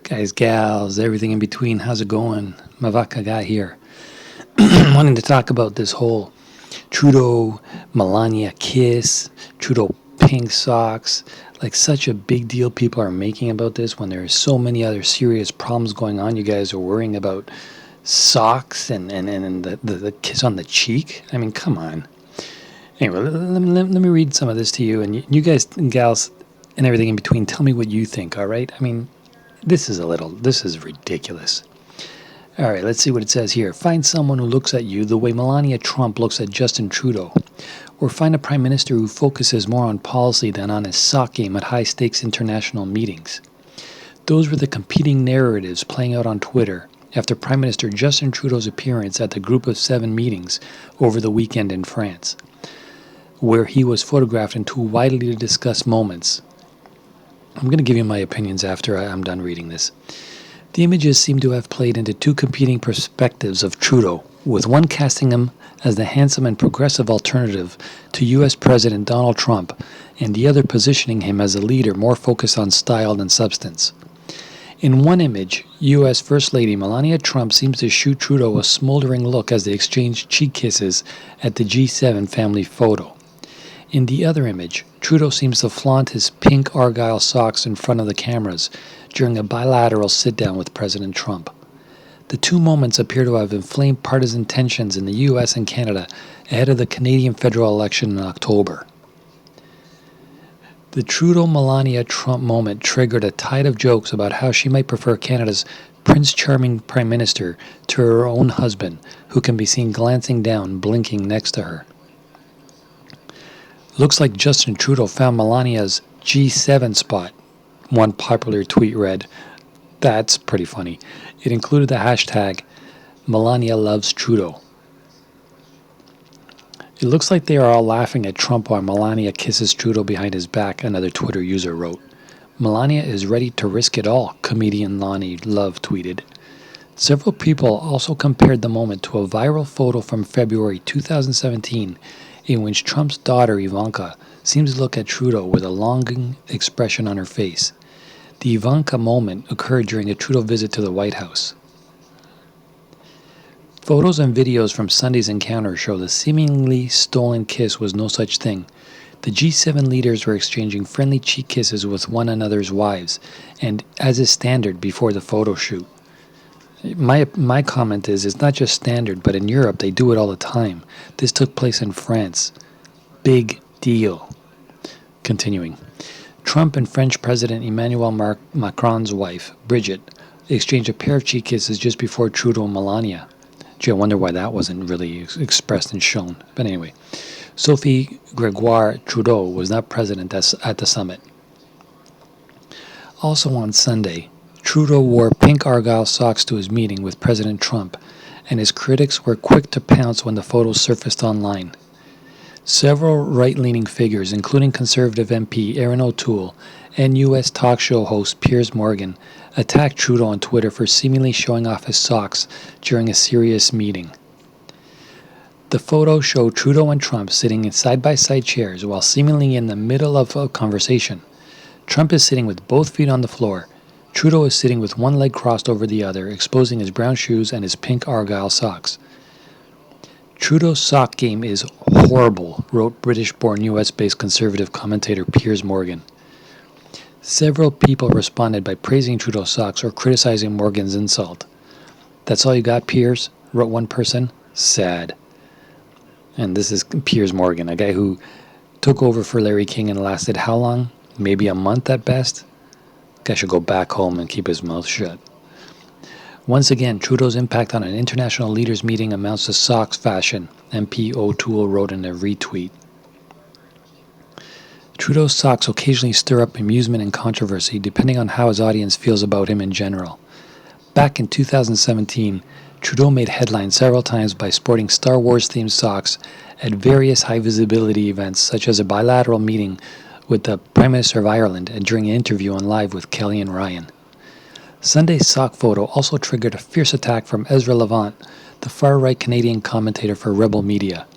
Guys, gals, everything in between. How's it going? Mavaka guy here. Wanting to talk about this whole Trudeau-Melania kiss, Trudeau pink socks. Like, such a big deal people are making about this when there's so many other serious problems going on. You guys are worrying about socks and the kiss on the cheek. I mean, come on. Anyway, let me read some of this to you, and you guys and gals and everything in between, tell me what you think, all right? I mean, this is ridiculous. All right, let's see what it says here. Find someone who looks at you the way Melania Trump looks at Justin Trudeau. Or find a prime minister who focuses more on policy than on his sock game at high-stakes international meetings. Those were the competing narratives playing out on Twitter after Prime Minister Justin Trudeau's appearance at the Group of Seven meetings over the weekend in France, where he was photographed in two widely discussed moments. I'm going to give you my opinions after I'm done reading this. The images seem to have played into two competing perspectives of Trudeau, with one casting him as the handsome and progressive alternative to U.S. President Donald Trump, and the other positioning him as a leader more focused on style than substance. In one image, U.S. First Lady Melania Trump seems to shoot Trudeau a smoldering look as they exchange cheek kisses at the G7 family photo. In the other image, Trudeau seems to flaunt his pink Argyle socks in front of the cameras during a bilateral sit-down with President Trump. The two moments appear to have inflamed partisan tensions in the U.S. and Canada ahead of the Canadian federal election in October. The Trudeau-Melania Trump moment triggered a tide of jokes about how she might prefer Canada's Prince Charming Prime Minister to her own husband, who can be seen glancing down, blinking next to her. Looks like Justin Trudeau found Melania's G7 spot, one popular tweet read. That's pretty funny. It included the hashtag Melania loves Trudeau. It looks like they are all laughing at Trump while Melania kisses Trudeau behind his back, another Twitter user wrote. Melania is ready to risk it all, comedian Lonnie Love tweeted. Several people also compared the moment to a viral photo from February 2017 in which Trump's daughter Ivanka seems to look at Trudeau with a longing expression on her face. The Ivanka moment occurred during a Trudeau visit to the White House. Photos and videos from Sunday's encounter show the seemingly stolen kiss was no such thing. The G7 leaders were exchanging friendly cheek kisses with one another's wives, and as is standard before the photo shoot. My comment is, it's not just standard, but in Europe they do it all the time. This took place in France. Big deal. Continuing. Trump and French President Emmanuel Macron's wife, Brigitte, exchanged a pair of cheek kisses just before Trudeau and Melania. Gee, I wonder why that wasn't really expressed and shown. But anyway, Sophie Gregoire Trudeau was not present at the summit. Also on Sunday, Trudeau wore pink Argyle socks to his meeting with President Trump, and his critics were quick to pounce when the photos surfaced online. Several right-leaning figures, including Conservative MP Erin O'Toole and U.S. talk show host Piers Morgan, attacked Trudeau on Twitter for seemingly showing off his socks during a serious meeting. The photo showed Trudeau and Trump sitting in side-by-side chairs while seemingly in the middle of a conversation. Trump is sitting with both feet on the floor. Trudeau is sitting with one leg crossed over the other, exposing his brown shoes and his pink Argyle socks. Trudeau's sock game is horrible, wrote British-born US-based conservative commentator Piers Morgan. Several people responded by praising Trudeau's socks or criticizing Morgan's insult. That's all you got, Piers? Wrote one person. Sad. And this is Piers Morgan, a guy who took over for Larry King and lasted how long? Maybe a month at best? Guy should go back home and keep his mouth shut. Once again, Trudeau's impact on an international leaders meeting amounts to socks fashion, MP O'Toole wrote in a retweet. Trudeau's socks occasionally stir up amusement and controversy depending on how his audience feels about him in general. Back in 2017, Trudeau made headlines several times by sporting Star Wars-themed socks at various high-visibility events, such as a bilateral meeting with the Prime Minister of Ireland and during an interview on Live with Kelly and Ryan. Sunday's sock photo also triggered a fierce attack from Ezra Levant, the far-right Canadian commentator for Rebel Media.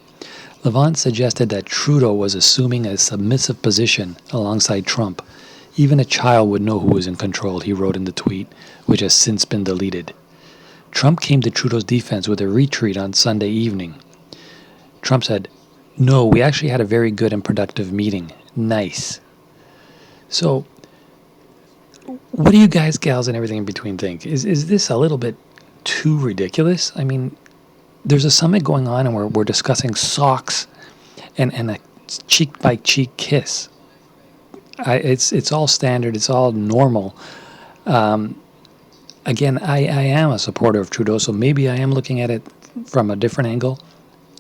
Levant suggested that Trudeau was assuming a submissive position alongside Trump, Even a child would know who was in control, he wrote in the tweet, which has since been deleted. Trump came to Trudeau's defense with a retreat on Sunday evening. Trump said, "No, we actually had a very good and productive meeting. Nice." So, what do you guys, gals, and everything in between think? Is this a little bit too ridiculous? I mean, there's a summit going on and we're discussing socks and a cheek-by-cheek kiss. It's all standard. It's all normal. Again, I am a supporter of Trudeau, so maybe I am looking at it from a different angle.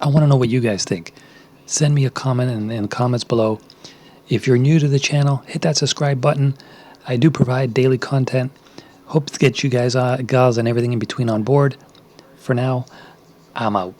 I want to know what you guys think. Send me a comment in the comments below. If you're new to the channel, hit that subscribe button. I do provide daily content. Hope to get you guys, gals, and everything in between on board. For now, I'm out.